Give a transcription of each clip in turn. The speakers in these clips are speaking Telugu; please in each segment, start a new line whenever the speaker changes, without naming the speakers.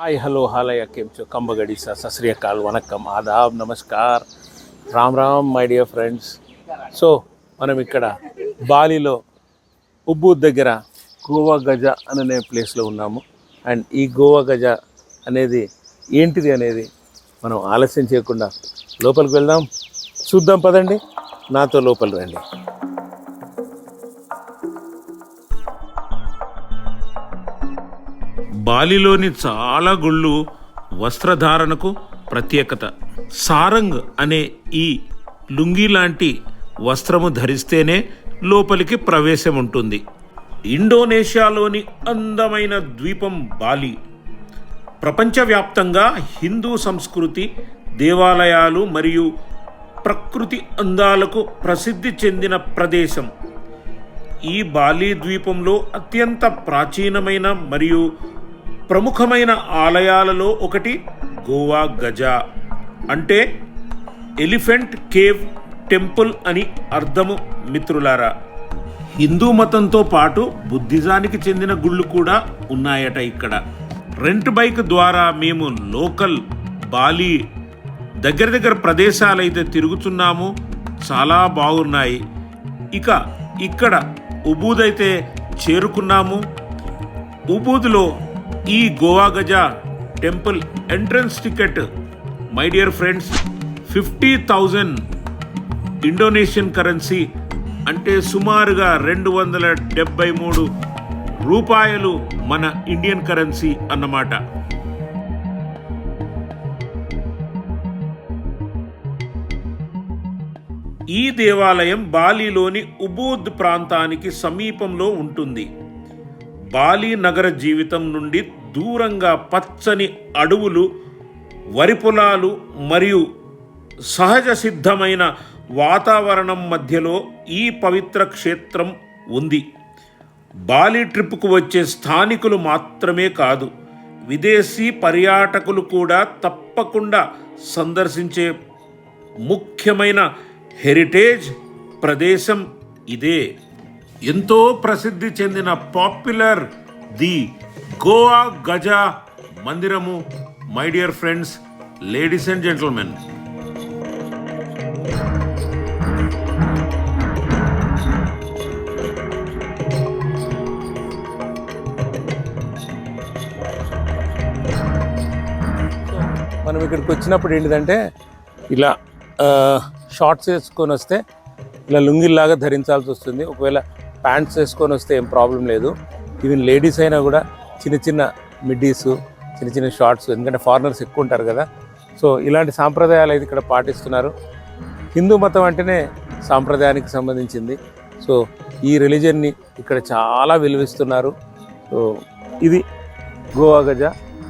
हाय हेलो हालय केम छो कंबगड़ी सा सत श्री अकाल वनक्कम आदाब नमस्कार Ram Ram my dear friends. So మనం ఇక్కడ బాలిలో ఉబ్బూద్ దగ్గర గోవా గజ అనే ప్లేస్లో ఉన్నాము. అండ్ ఈ గోవా గజ అనేది ఏంటిది అనేది మనం ఆలస్యం చేయకుండా లోపలికి వెళ్దాం, చూద్దాం. పదండి, నాతో లోపలికి రండి. బాలిలోని చాలా గుళ్ళు వస్త్రధారణకు ప్రత్యేకత. సారంగ్ అనే ఈ లుంగి లాంటి వస్త్రము ధరిస్తేనే లోపలికి ప్రవేశం ఉంటుంది. ఇండోనేషియాలోని అందమైన ద్వీపం బాలి ప్రపంచవ్యాప్తంగా హిందూ సంస్కృతి, దేవాలయాలు మరియు ప్రకృతి అందాలకు ప్రసిద్ధి చెందిన ప్రదేశం. ఈ బాలి ద్వీపంలో అత్యంత ప్రాచీనమైన మరియు ప్రముఖమైన ఆలయాలలో ఒకటి గోవా గజ, అంటే ఎలిఫెంట్ కేవ్ టెంపుల్ అని అర్థము మిత్రులారా. హిందూ మతంతో పాటు బుద్ధిజానికి చెందిన గుళ్ళు కూడా ఉన్నాయట ఇక్కడ. రెంట్ బైక్ ద్వారా మేము లోకల్ బాలి దగ్గర ప్రదేశాలైతే తిరుగుతున్నాము, చాలా బాగున్నాయి. ఇక ఇక్కడ ఉబూద్ అయితే చేరుకున్నాము. ఉబూద్లో ఈ గోవా గజ temple entrance ticket my dear friends 50,000 Indonesian currency, అంటే సుమారుగా 273 రూపాయలు మన ఇండియన్ కరెన్సీ అన్నమాట. ఈ దేవాలయం బాలిలోని ఉబూద్ ప్రాంతానికి సమీపంలో ఉంటుంది. బాలి నగర జీవితం నుండి దూరంగా పచ్చని అడవులు, వరి పొలాలు మరియు సహజ సిద్ధమైన వాతావరణం మధ్యలో ఈ పవిత్ర క్షేత్రం ఉంది. బాలి ట్రిప్కు వచ్చే స్థానికులు మాత్రమే కాదు, విదేశీ పర్యాటకులు కూడా తప్పకుండా సందర్శించే ముఖ్యమైన హెరిటేజ్ ప్రదేశం ఇదే. ఎంతో ప్రసిద్ధి చెందిన పాపులర్ ది గోవా గజ మందిరము my dear friends, ladies and gentlemen. మనం ఇక్కడికి వచ్చినప్పుడు ఏంటిదంటే ఇలా షార్ట్స్ వేసుకొని వస్తే ఇలా లుంగిల్లాగా ధరించాల్సి వస్తుంది. ఒకవేళ ప్యాంట్స్ వేసుకొని వస్తే ఏం ప్రాబ్లం లేదు. ఈవెన్ లేడీస్ అయినా కూడా చిన్న చిన్న మిడ్డీస్, చిన్న చిన్న షార్ట్స్, ఎందుకంటే ఫారినర్స్ ఎక్కువ ఉంటారు కదా. సో ఇలాంటి సాంప్రదాయాలు అయితే ఇక్కడ పాటిస్తున్నారు. హిందూ మతం అంటేనే సాంప్రదాయానికి సంబంధించింది. సో ఈ రిలీజన్ని ఇక్కడ చాలా విలువిస్తున్నారు. సో ఇది గోవా గజ.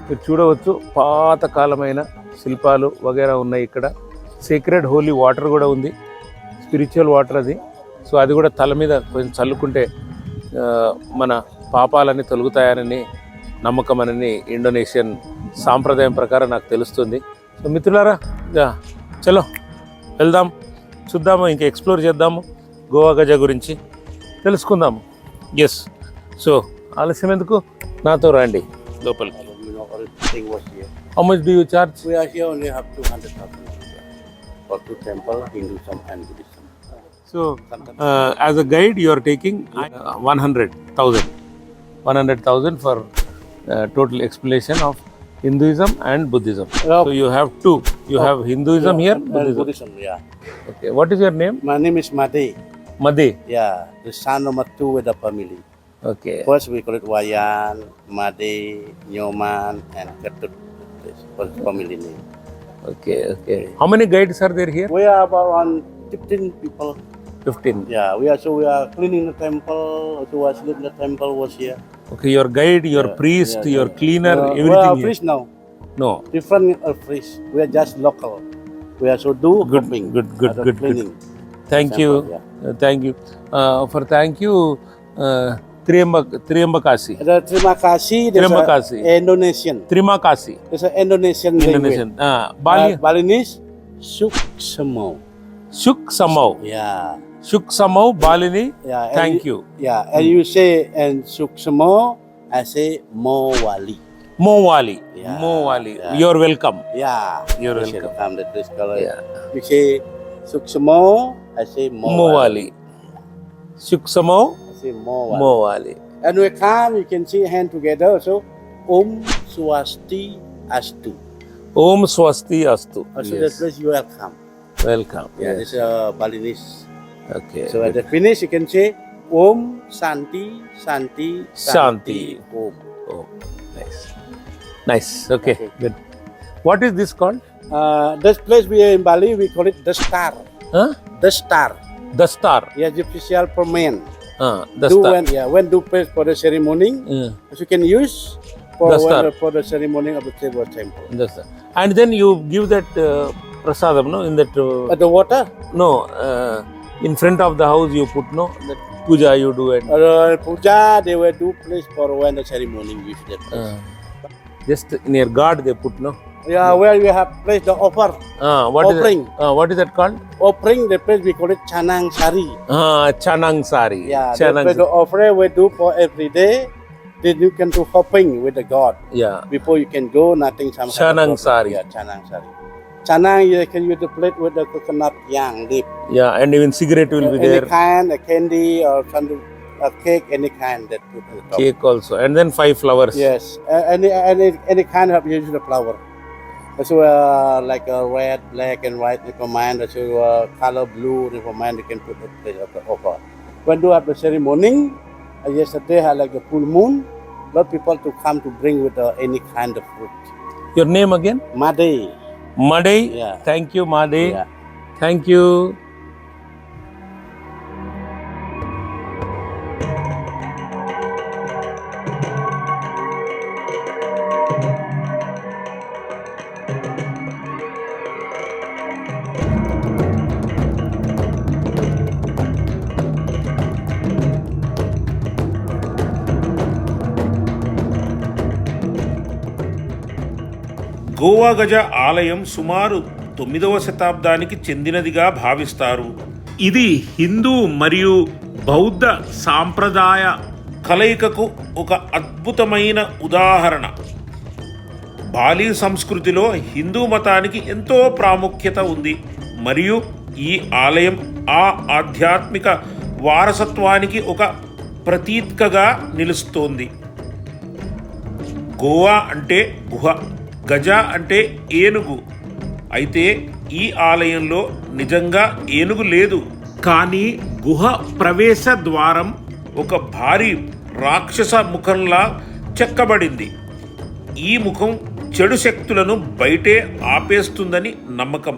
మీరు చూడవచ్చు, పాతకాలమైన శిల్పాలు వగేరా ఉన్నాయి ఇక్కడ. సీక్రెట్ హోలీ వాటర్ కూడా ఉంది, స్పిరిచువల్ వాటర్ అది. సో అది కూడా తల మీద కొంచెం చల్లుకుంటే మన పాపాలన్నీ తొలగుతాయని నమ్మకం అని ఇండోనేషియన్ సాంప్రదాయం ప్రకారం నాకు తెలుస్తుంది. సో మిత్రులారా, చలో వెళ్దాం, చూద్దాము, ఇంకా ఎక్స్ప్లోర్ చేద్దాము, గోవా గజ గురించి తెలుసుకుందాము. ఎస్, సో ఆలస్యం ఎందుకు, నాతో రండి లోపలికి. How much do you charge?
We are here only have 200,000 for two temple, Hinduism and Buddhism.
So, as a guide, you are taking 100,000 for total explanation of Hinduism and Buddhism. So you have two. You have Hinduism here,
Buddhism, yeah.
Okay. What is your name?
My name is Made.
Made.
Yeah, the son number 2 with the family.
Okay.
First we call it Wayan, Made, Nyoman, and Ketut. For the family name.
Okay. How many guides are there here?
We are about 15 people.
15.
Yeah, we are cleaning the temple. Also, was sleeping the temple was here.
Okay, your guide, your priest, your cleaner,
we
everything
are
here.
priest now.
No.
Different priest. We are just local. We also do cooking.
Good.
Cleaning.
Thank you.
Yeah.
Thank you. Thank you. Triambakasi.
Terima kasih.
Terima kasih.
Indonesian.
Terima kasih.
It's an Indonesian
Indonesian.
language. Balinese, Suk Semau.
Suk Samau.
Yeah.
Suk Samau, Balini.
Yeah.
Thank you.
Yeah. And you say and Suk Semau, I say Mo Wali.
Movali.
Yeah,
Movali.
yeah.
You're welcome.
Yeah.
You're
You should
welcome.
come to this color.
Yeah.
You say Suksamo, I say Mowali.
Movali. Suksamo,
I say Mowali.
Movali.
And we come, you can see hand together. So Om Swasti Astu.
Om Swasti Astu.
Also
Yes.
that place you welcome.
Welcome.
Yeah,
Yes.
this is Balinese.
Okay.
So at the finish, you can say Om Santi Santi
Shanti.
Om.
Oh, nice. Nice. Okay.
Okay.
Good. What is this called?
This place we are in Bali, we call it the Star.
Huh?
The Star.
The Star.
Yeah, the official for men.
The
Do
Star.
when do place for the ceremony,
Yeah.
you can use for
The Star.
for the ceremony of the Tribal temple.
The Star. And then you give that prasadam, no? In that
The water,
no, in front of the house you put no that puja you do it.
puja, they will do place for when the ceremony use that place.
Just near God they put no.
Yeah, where we have placed the offer,
What is
offering.
that? What is that called?
Offering the place we call it Chanang Sari.
Chanang sari.
Yeah,
Chanang.
the offering we do for every day. Then you can do hopping with the God.
Yeah.
Before you can go, nothing. Some
Chanang Sari.
Yeah, Chanang Sari. Chanang, you can use the plate with the coconut yang dip.
Yeah, and even cigarette will be
Any
there.
kind, a candy or something, a cake, any kind that put on the top.
Cake also, and then 5 flowers.
Yes, any kind of use the flower. So like red, black, and white. If a man, so color blue. If a man, you can put the place of the offer. When do have the ceremony? Yesterday had like a full moon. Lot of people to come to bring with any kind of fruit.
Your name again?
Made.
Madai.
Yeah.
Thank you, Madai.
Yeah.
Thank you.
Goa గజ ఆలయం సుమారు 9వ శతాబ్దానికి చెందినదిగా భావిస్తారు. ఇది హిందూ మరియు బౌద్ధ సాంప్రదాయ కలయికకు ఒక అద్భుతమైన ఉదాహరణ. బాలి సంస్కృతిలో హిందూ మతానికి ఎంతో ప్రాముఖ్యత ఉంది మరియు ఈ ఆలయం ఆ ఆధ్యాత్మిక వారసత్వానికి ఒక ప్రతీకగా నిలుస్తోంది. గోవా అంటే గుహ, గజ అంటే ఏనుగు. అయితే ఈ ఆలయంలో నిజంగా ఏనుగు లేదు, కానీ గుహ ప్రవేశ ద్వారం ఒక భారీ రాక్షస ముఖంలా చెక్కబడింది. ఈ ముఖం చెడు శక్తులను బయటే ఆపేస్తుందని నమ్మకం.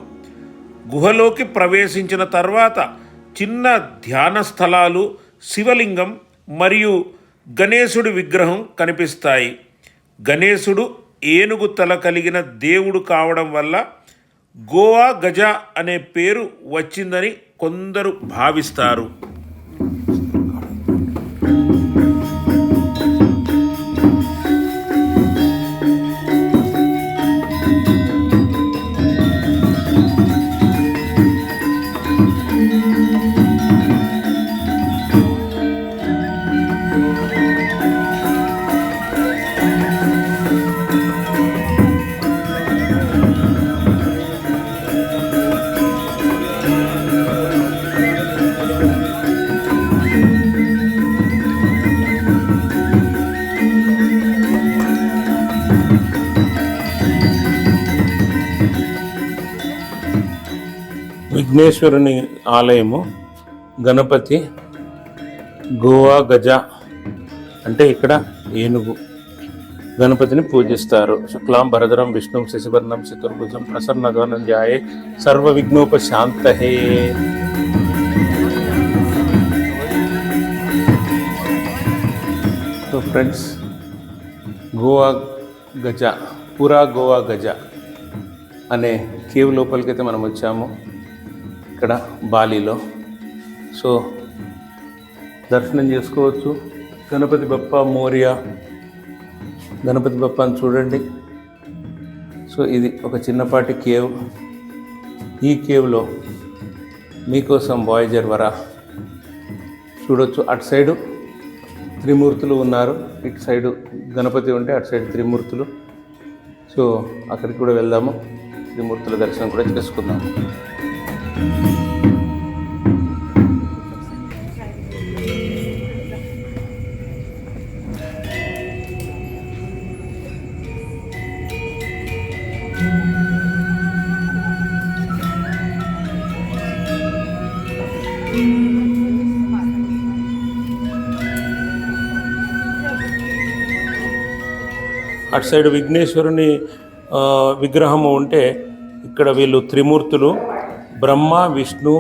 గుహలోకి ప్రవేశించిన తర్వాత చిన్న ధ్యాన స్థలాలు, శివలింగం మరియు గణేశుడి విగ్రహం కనిపిస్తాయి. గణేశుడు ఏనుగు తల కలిగిన దేవుడు కావడం వల్ల గోవా గజ అనే పేరు వచ్చిందని కొందరు భావిస్తారు.
విఘ్నేశ్వరుని ఆలయము, గణపతి, గోవా గజ అంటే ఇక్కడ ఏనుగు, గణపతిని పూజిస్తారు. శుక్లాం భరధరం విష్ణుం శశివర్ణం చతుర్భుజం ప్రసన్నధనంజాయే సర్వ విఘ్నోపశాంతహే. సో ఫ్రెండ్స్, గోవా గజ, పురా గోవా గజ అనే కేవ్ లోపలికైతే మనం వచ్చాము ఇక్కడ బాలీలో. సో దర్శనం చేసుకోవచ్చు. గణపతి బప్ప మోరియా, గణపతి బప్పని చూడండి. సో ఇది ఒక చిన్నపాటి కేవ్. ఈ కేవ్లో మీకోసం వాయేజర్ వరా చూడొచ్చు. అటు సైడు త్రిమూర్తులు ఉన్నారు, ఇటు సైడు గణపతి ఉంటే అటు సైడు త్రిమూర్తులు. సో అక్కడికి కూడా వెళ్దాము, త్రిమూర్తుల దర్శనం కూడా చేసుకుందాము. అటు సైడ్ విఘ్నేశ్వరుని విగ్రహము ఉంటే ఇక్కడ వీళ్ళు త్రిమూర్తులు, బ్రహ్మ, విష్ణు,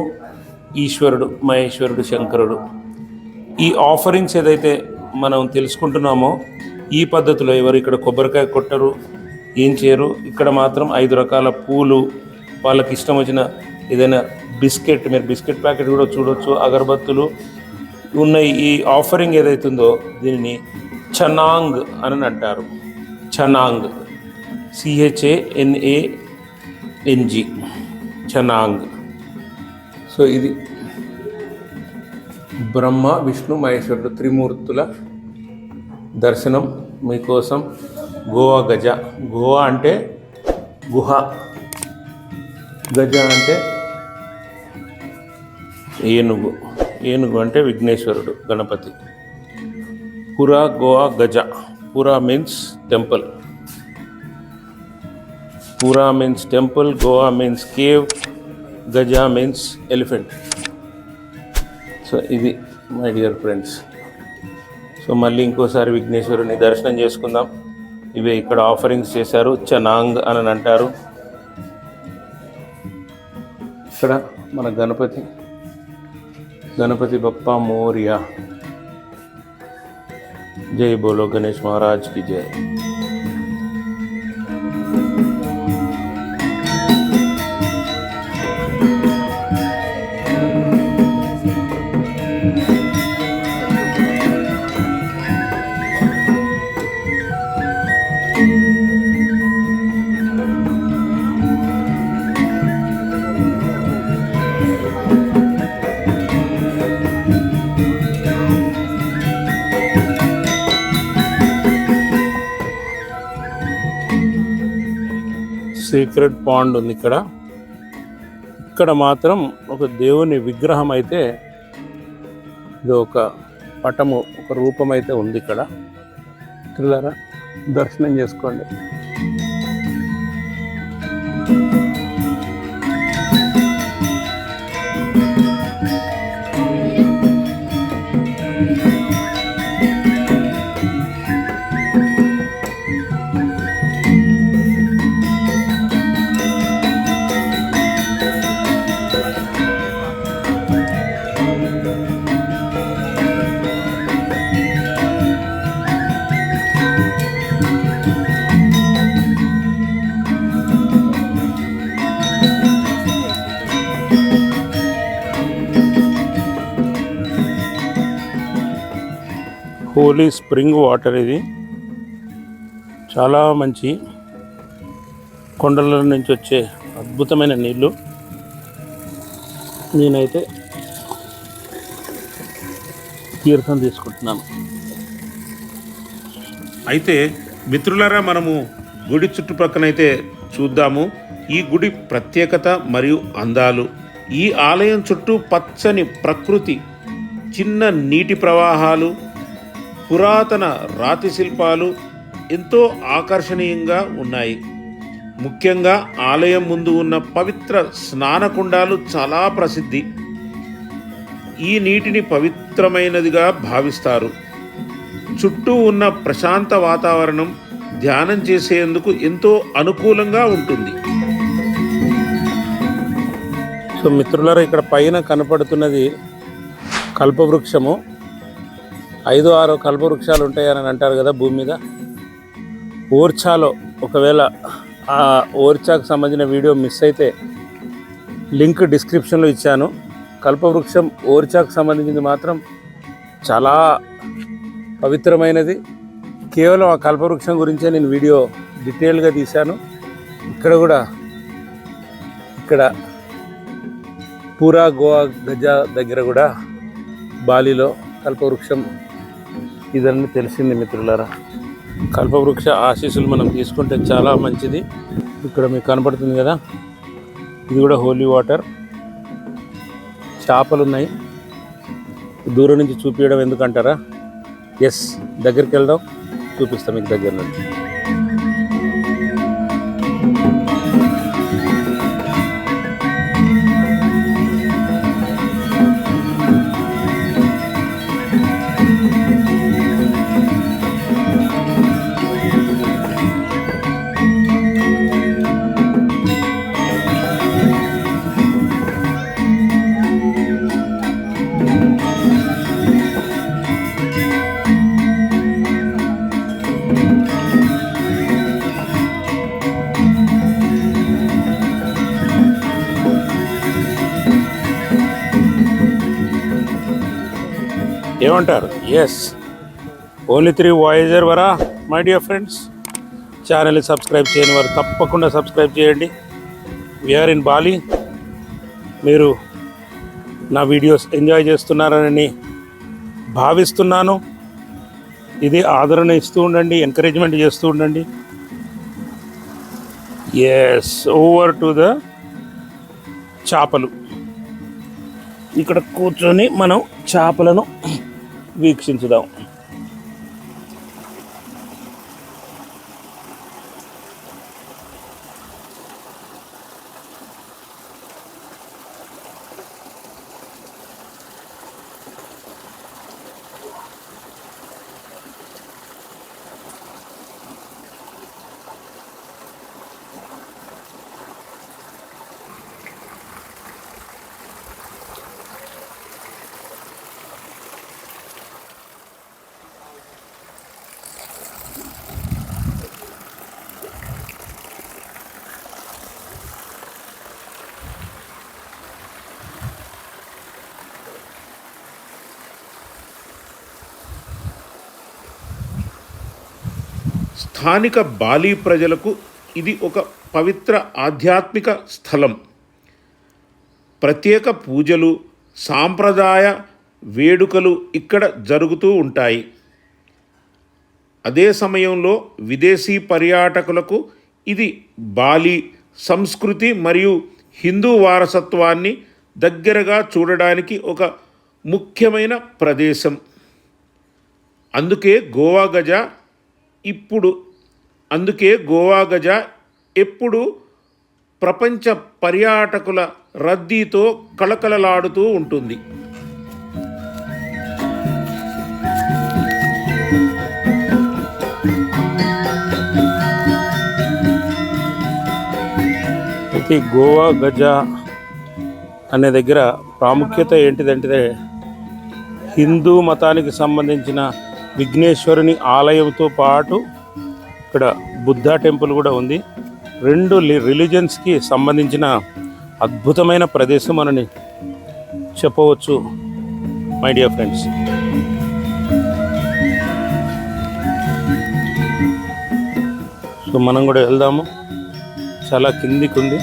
ఈశ్వరుడు, మహేశ్వరుడు, శంకరుడు. ఈ ఆఫరింగ్స్ ఏదైతే మనం తెలుసుకుంటున్నామో ఈ పద్ధతిలో ఎవరు ఇక్కడ కొబ్బరికాయ కొట్టరు, ఏం చేయరు. ఇక్కడ మాత్రం 5 రకాల పూలు, వాళ్ళకి ఇష్టం వచ్చిన ఏదైనా బిస్కెట్, మీరు బిస్కెట్ ప్యాకెట్ కూడా చూడొచ్చు, అగరబత్తులు ఉన్నాయి. ఈ ఆఫరింగ్ ఏదైతుందో దీనిని చనాంగ్ అని అంటారు. చనాంగ్, CHANANG, చనాంగ్. సో ఇది బ్రహ్మ, విష్ణు, మహేశ్వరుడు త్రిమూర్తుల దర్శనం మీకోసం. గోవా గజ, గోవా అంటే గుహ, గజ అంటే ఏనుగు, ఏనుగు అంటే విఘ్నేశ్వరుడు, గణపతి. పురా గోవా గజ, పురా మీన్స్ టెంపుల్, పురా means temple, Goa means cave, గజ మీన్స్ ఎలిఫెంట్. సో ఇది మై డియర్ ఫ్రెండ్స్. సో మళ్ళీ ఇంకోసారి విఘ్నేశ్వరుని దర్శనం చేసుకుందాం. ఇవే ఇక్కడ ఆఫరింగ్స్ చేశారు, చనాంగ్ అని అంటారు. ఇక్కడ మన గణపతి బప్పా మోరియా. జై బోలో గణేష్ మహారాజ్ కి జై. సీక్రెట్ పాండ్ ఉంది ఇక్కడ. ఇక్కడ మాత్రం ఒక దేవుని విగ్రహం అయితే, ఇది ఒక పటము, ఒక రూపం అయితే ఉంది ఇక్కడ. పిల్లరా దర్శనం చేసుకోండి. హోలీ స్ప్రింగ్ వాటర్, ఇది చాలా మంచి కొండల నుంచి వచ్చే అద్భుతమైన నీళ్ళు. నేనైతే తీర్థం తీసుకుంటున్నాను.
అయితే మిత్రులారా, మనము గుడి చుట్టుపక్కనైతే చూద్దాము ఈ గుడి ప్రత్యేకత మరియు అందాలు. ఈ ఆలయం చుట్టూ పచ్చని ప్రకృతి, చిన్న నీటి ప్రవాహాలు, పురాతన రాతి శిల్పాలు ఎంతో ఆకర్షణీయంగా ఉన్నాయి. ముఖ్యంగా ఆలయం ముందు ఉన్న పవిత్ర స్నానకుండాలు చాలా ప్రసిద్ధి. ఈ నీటిని పవిత్రమైనదిగా భావిస్తారు. చుట్టూ ఉన్న ప్రశాంత వాతావరణం ధ్యానం చేసేందుకు ఎంతో అనుకూలంగా ఉంటుంది.
సో మిత్రులారా, ఇక్కడ పైన కనపడుతున్నది కల్పవృక్షము. 5-6 కల్పవృక్షాలు ఉంటాయని అంటారు కదా భూమి మీద. ఓర్చాలో ఒకవేళ ఆ ఓర్చాకు సంబంధించిన వీడియో మిస్ అయితే లింక్ డిస్క్రిప్షన్లో ఇచ్చాను. కల్పవృక్షం ఓర్చాకు సంబంధించింది మాత్రం చాలా పవిత్రమైనది. కేవలం ఆ కల్పవృక్షం గురించే నేను వీడియో డీటెయిల్గా తీశాను. ఇక్కడ పూరా గోవా గజ దగ్గర కూడా బాలిలో కల్పవృక్షం ఇదని తెలిసింది మిత్రులారా. కల్పవృక్ష ఆశీస్సులు మనం తీసుకుంటే చాలా మంచిది. ఇక్కడ మీకు కనపడుతుంది కదా, ఇది కూడా హోలీ వాటర్. చేపలు ఉన్నాయి. దూరం నుంచి చూపించడం ఎందుకంటారా? ఎస్, దగ్గరికి వెళ్దాం, చూపిస్తాం మీకు దగ్గర నుంచి. ఏమంటారు? ఎస్, ఓన్లీ 3 వాయేజర్ వరా మై డియర్ ఫ్రెండ్స్. ఛానల్ని సబ్స్క్రైబ్ చేయని వారు తప్పకుండా సబ్స్క్రైబ్ చేయండి. We're in Bali. మీరు నా వీడియోస్ ఎంజాయ్ చేస్తున్నారని భావిస్తున్నాను. ఇది ఆదరణ ఇస్తూ ఉండండి, ఎంకరేజ్మెంట్ చేస్తూ ఉండండి. ఎస్, ఓవర్ టు ద చేపలు. ఇక్కడ కూర్చొని మనం చేపలను వీక్షించుదాం.
స్థానిక బాలి ప్రజలకు ఇది ఒక పవిత్ర ఆధ్యాత్మిక స్థలం. ప్రత్యేక పూజలు, సాంప్రదాయ వేడుకలు ఇక్కడ జరుగుతూ ఉంటాయి. అదే సమయంలో విదేశీ పర్యాటకులకు ఇది బాలి సంస్కృతి మరియు హిందూ వారసత్వాన్ని దగ్గరగా చూడడానికి ఒక ముఖ్యమైన ప్రదేశం. అందుకే గోవా గజ ఎప్పుడు ప్రపంచ పర్యాటకుల రద్దీతో కళకళలాడుతూ ఉంటుంది.
అయితే గోవా గజ అనే దగ్గర ప్రాముఖ్యత ఏంటిదంటే, హిందూ మతానికి సంబంధించిన విఘ్నేశ్వరుని ఆలయంతో పాటు ఇక్కడ బుద్ధ టెంపుల్ కూడా ఉంది. 2 రిలీజన్స్కి సంబంధించిన అద్భుతమైన ప్రదేశం అని చెప్పవచ్చు మై డియర్ ఫ్రెండ్స్. సో మనం కూడా వెళ్దాము. చాలా కిందికి ఉంది.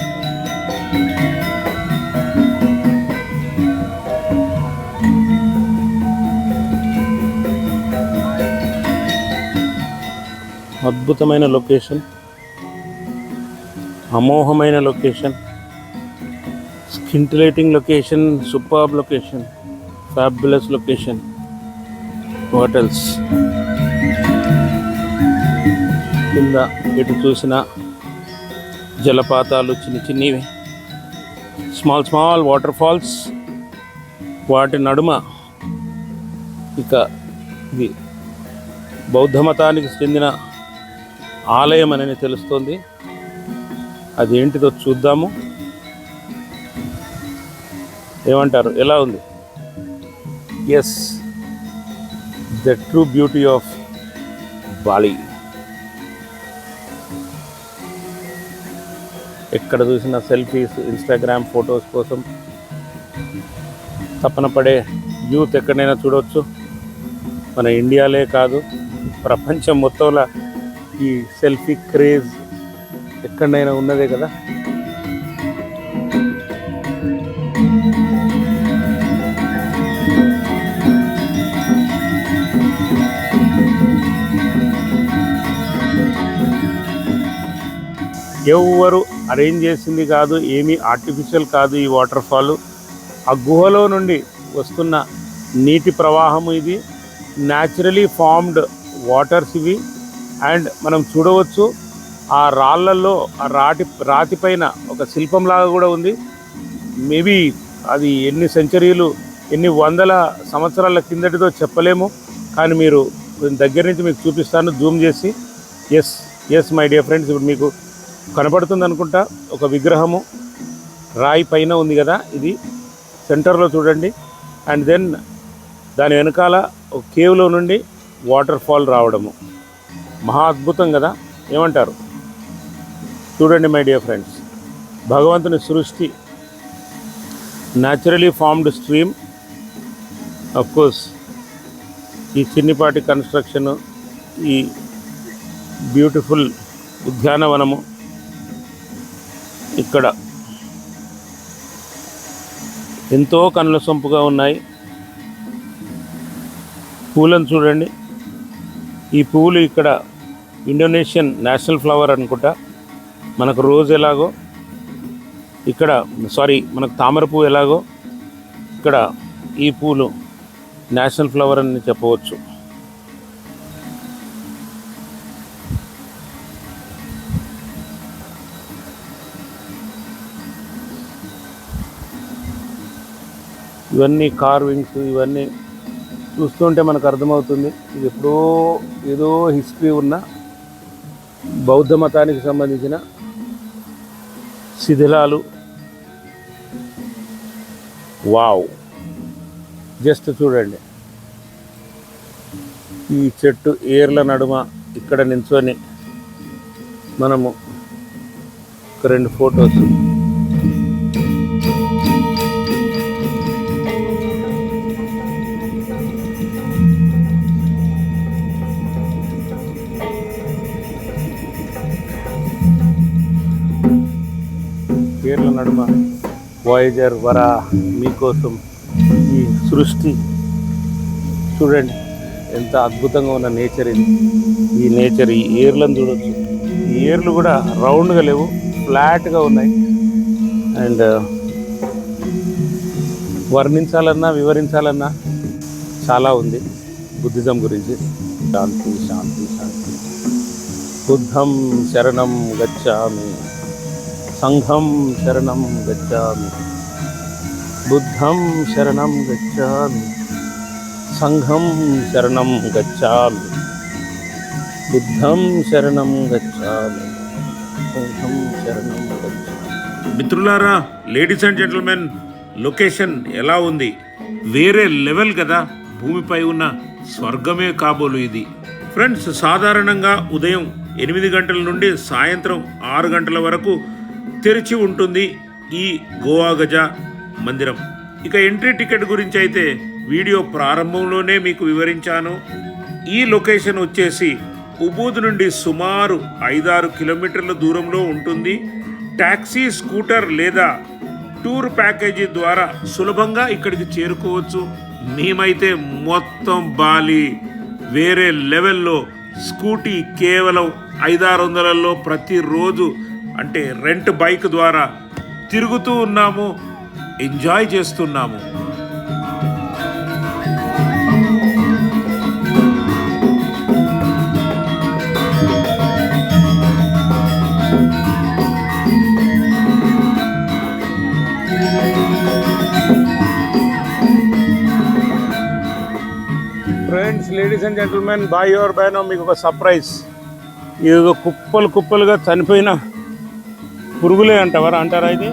అద్భుతమైన లొకేషన్, అమోఘమైన location, scintillating location, superb location, fabulous location. Hotels కింద ఎటు చూసిన జలపాతాలు, చిన్నవి స్మాల్ వాటర్ ఫాల్స్. వాటి నడుమ ఇక ఇది బౌద్ధ మతానికి చెందిన ఆలయం అని తెలుస్తోంది. అదేంటిదో చూద్దాము. ఏమంటారు? ఎలా ఉంది? Yes, the true beauty of Bali. ఎక్కడ చూసిన సెల్ఫీస్, ఇన్స్టాగ్రామ్ ఫొటోస్ కోసం తపన పడే యూత్ ఎక్కడైనా చూడవచ్చు. మన ఇండియాలే కాదు, ప్రపంచం మొత్తంలో ఈ సెల్ఫీ క్రేజ్ ఎక్కడైనా ఉన్నదే కదా. ఎవరు అరేంజ్ చేసింది కాదు, ఏమీ ఆర్టిఫిషియల్ కాదు ఈ వాటర్ ఫాల్. ఆ గుహలో నుండి వస్తున్న నీటి ప్రవాహము ఇది. న్యాచురలీ ఫార్మ్డ్ వాటర్స్ ఇవి. అండ్ మనం చూడవచ్చు ఆ రాళ్ళల్లో ఆ రాతి పైన ఒక శిల్పంలాగా కూడా ఉంది. మేబీ అది ఎన్ని సెంచరీలు, ఎన్ని వందల సంవత్సరాల కిందటిదో చెప్పలేము. కానీ మీరు దగ్గర నుంచి మీకు చూపిస్తాను జూమ్ చేసి. ఎస్ మై డియర్ ఫ్రెండ్స్, ఇప్పుడు మీకు కనపడుతుంది అనుకుంటా ఒక విగ్రహము రాయి పైన ఉంది కదా, ఇది సెంటర్లో చూడండి. అండ్ దెన్ దాని వెనకాల ఒక కేవ్లో నుండి వాటర్ ఫాల్ రావడము మహా అద్భుతం కదా, ఏమంటారు? చూడండి మై డియర్ ఫ్రెండ్స్, భగవంతుని సృష్టి, naturally formed stream. Of course ఈ చిన్నిపాటి కన్స్ట్రక్షను, ఈ బ్యూటిఫుల్ ఉద్యానవనము, ఇక్కడ ఎంతో కనుల సొంపుగా ఉన్నాయి. పూలను చూడండి. ఈ పువ్వులు ఇక్కడ ఇండోనేషియన్ నేషనల్ ఫ్లవర్ అనుకుంటా. మనకు రోజ్ ఎలాగో ఇక్కడ, మనకు తామర పువ్వు ఎలాగో ఇక్కడ ఈ పూలు నేషనల్ ఫ్లవర్ అని చెప్పవచ్చు. ఇవన్నీ కార్వింగ్స్, ఇవన్నీ చూస్తుంటే మనకు అర్థమవుతుంది ఇది ఎప్పుడో ఏదో హిస్టరీ ఉన్న బౌద్ధ మతానికి సంబంధించిన శిథిలాలు. వావ్, జస్ట్ చూడండి ఈ చెట్టు ఏర్ల నడుమ ఇక్కడ నించొని మనము ఒక 2 ఫొటోస్. ఏర్ల నడుమ వాయేజర్ వరా మీకోసం ఈ సృష్టి చూడండి ఎంత అద్భుతంగా ఉన్న నేచర్ ఇది. ఈ నేచర్, ఈ ఏర్లను చూడవచ్చు. ఈ ఏర్లు కూడా రౌండ్గా లేవు, ఫ్లాట్గా ఉన్నాయి. అండ్ వర్ణించాలన్నా వివరించాలన్నా చాలా ఉంది బుద్ధిజం గురించి. శాంతి శాంతి శాంతి. బుద్ధం శరణం గచ్చామి, సంఘం శరణం గచ్చామి, బుద్ధం శరణం గచ్చామి, సంఘం శరణం గచ్చామి, బుద్ధం శరణం గచ్చామి, సంఘం శరణం గచ్చామి.
మిత్రులారా, లేడీస్ అండ్ జెంటిల్మెన్, లొకేషన్ ఎలా ఉంది? వేరే లెవెల్ కదా. భూమిపై ఉన్న స్వర్గమే కాబోలు ఇది. ఫ్రెండ్స్, సాధారణంగా ఉదయం 8 గంటల నుండి సాయంత్రం 6 గంటల వరకు తెరిచి ఉంటుంది ఈ గోవా గజ మందిరం. ఇక ఎంట్రీ టికెట్ గురించి అయితే వీడియో ప్రారంభంలోనే మీకు వివరించాను. ఈ లొకేషన్ వచ్చేసి ఉబూద్ నుండి సుమారు 5-6 కిలోమీటర్ల దూరంలో ఉంటుంది. ట్యాక్సీ, స్కూటర్ లేదా టూర్ ప్యాకేజీ ద్వారా సులభంగా ఇక్కడికి చేరుకోవచ్చు. మేమైతే మొత్తం బాలి వేరే లెవెల్లో స్కూటీ కేవలం 500-600లలో ప్రతిరోజు, అంటే రెంట్ బైక్ ద్వారా తిరుగుతూ ఉన్నాము, ఎంజాయ్ చేస్తున్నాము.
ఫ్రెండ్స్, లేడీస్ అండ్ జెంటిల్మెన్, బాయ్ ఆర్ బై నో మీకు ఒక సర్ప్రైజ్. ఏదో కుప్పలుగా చనిపోయిన పురుగులే అంటారా ఇది?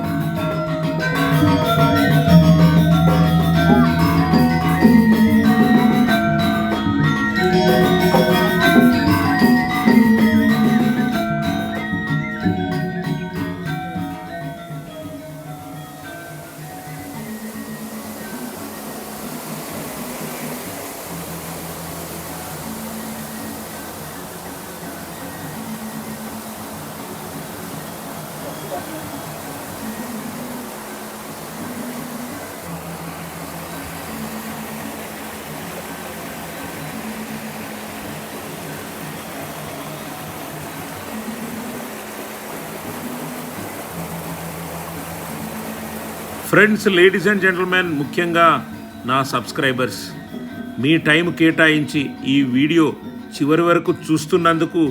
ఫ్రెండ్స్, లేడీస్ అండ్ జెంటల్మెన్, ముఖ్యంగా నా సబ్స్క్రైబర్స్, మీ టైం కేటాయించి ఈ వీడియో చివరి వరకు చూస్తున్నందుకు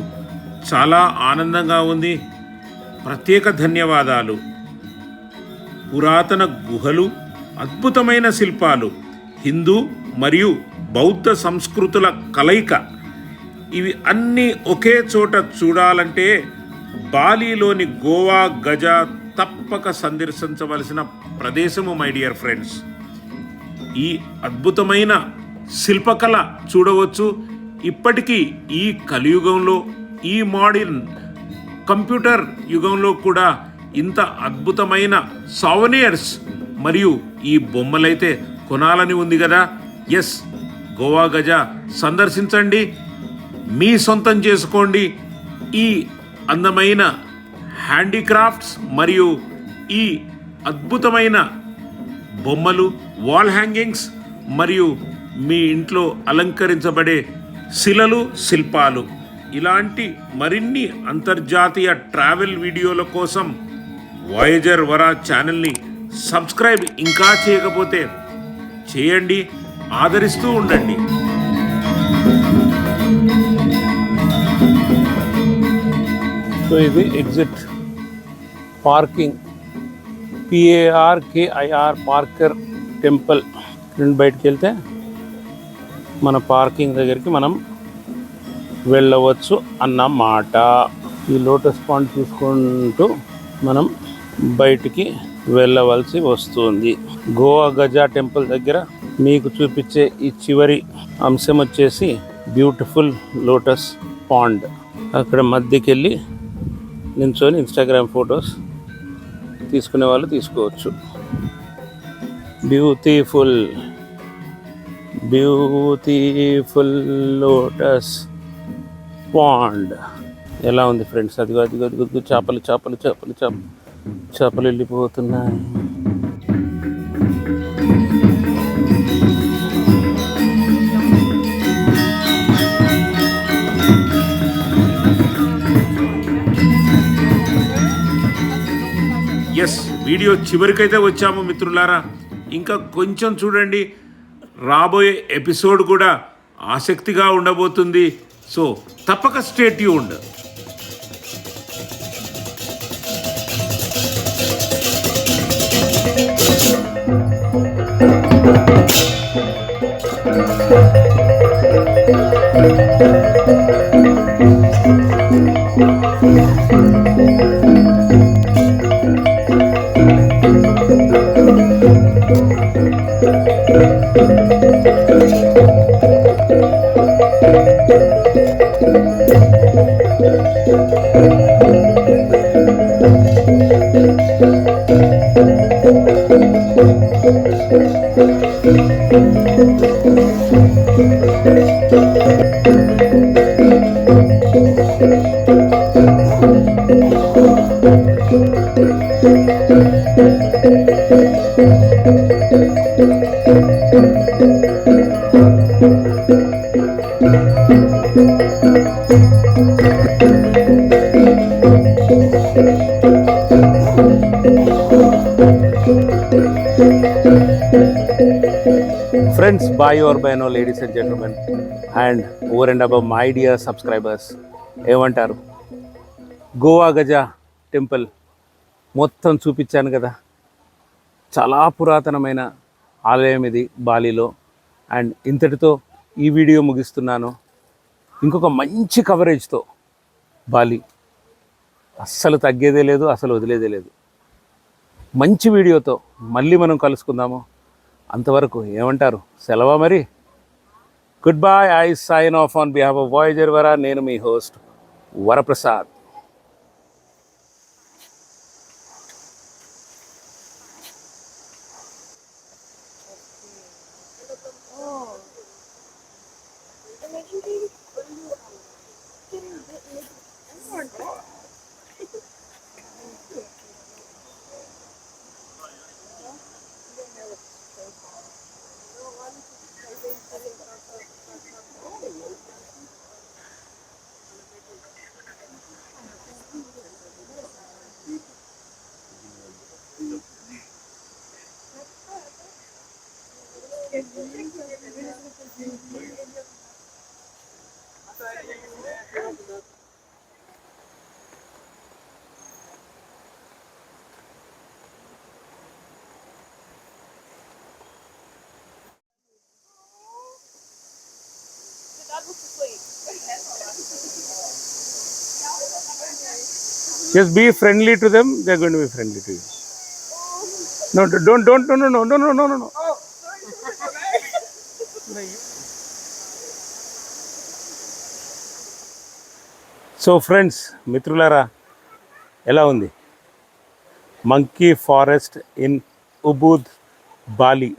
చాలా ఆనందంగా ఉంది. ప్రత్యేక ధన్యవాదాలు. పురాతన గుహలు, అద్భుతమైన శిల్పాలు, హిందూ మరియు బౌద్ధ సంస్కృతుల కలయిక, ఇవి అన్నీ ఒకే చోట చూడాలంటే బాలీలోని గోవా గజ తప్పక సందర్శించవలసిన ప్రదేశము మై డియర్ ఫ్రెండ్స్. ఈ అద్భుతమైన శిల్పకళ చూడవచ్చు. ఇప్పటికీ ఈ కలియుగంలో, ఈ మోడర్న్ కంప్యూటర్ యుగంలో కూడా ఇంత అద్భుతమైన సావనియర్స్ మరియు ఈ బొమ్మలైతే కొనాలని ఉంది కదా. ఎస్, గోవా గజ సందర్శించండి, మీ సొంతం చేసుకోండి. ఈ అందమైన హ్యాండీక్రాఫ్ట్స్ మరియు ఈ అద్భుతమైన బొమ్మలు, వాల్ హ్యాంగింగ్స్ మరియు మీ ఇంట్లో అలంకరించబడే శిలలు, శిల్పాలు, ఇలాంటి మరిన్ని అంతర్జాతీయ ట్రావెల్ వీడియోల కోసం వాయేజర్ వరా ఛానల్ని సబ్స్క్రైబ్ ఇంకా చేయకపోతే చేయండి, ఆదరిస్తూ ఉండండి.
సో ఇది exit parking, PARKIR Parker temple నుండి బయటకు వెళ్తే మన పార్కింగ్ దగ్గరికి మనం వెళ్ళవచ్చు అన్నమాట. ఈ లోటస్ పాండ్ చూసుకుంటూ మనం బయటికి వెళ్ళవలసి వస్తుంది. గోవా గజా టెంపుల్ దగ్గర మీకు చూపించే ఈ చివరి అంశం వచ్చేసి బ్యూటిఫుల్ లోటస్ పాండ్. అక్కడ మధ్యకి వెళ్ళి నించొని ఇన్స్టాగ్రామ్ ఫొటోస్ తీసుకునే వాళ్ళు తీసుకోవచ్చు. బ్యూటిఫుల్ లోటస్ పాండ్ ఎలా ఉంది ఫ్రెండ్స్? అదిగో అదిగో అదిగో చేపలు చేపలు చేపలు చేపలు చేపలు వెళ్ళిపోతున్నాయి.
ఎస్, వీడియో చివరికైతే వచ్చాము మిత్రులారా. ఇంకా కొంచెం చూడండి, రాబోయే ఎపిసోడ్ కూడా ఆసక్తిగా ఉండబోతుంది. సో తప్పక stay tuned.
Friends, by or by no, ladies and gentlemen, and over and above my dear subscribers, ఏమంటారు? గోవా గజా టెంపుల్ మొత్తం చూపించాను కదా. చాలా పురాతనమైన ఆలయం ఇది బాలీలో. అండ్ ఇంతటితో ఈ వీడియో ముగిస్తున్నాను. ఇంకొక మంచి కవరేజ్తో బాలి అస్సలు తగ్గేదే లేదు, అసలు వదిలేదే లేదు. మంచి వీడియోతో మళ్ళీ మనం కలుసుకుందాము. అంతవరకు ఏమంటారు? సెలవా మరి. Good bye. I sign off on behalf of Voyager Vara. నేను మీ host Varaprasad. Just be friendly to them. They're going to be friendly to you. No, don't, no. So friends, మిత్రులారా, ఎలా ఉంది monkey forest in Ubud, Bali?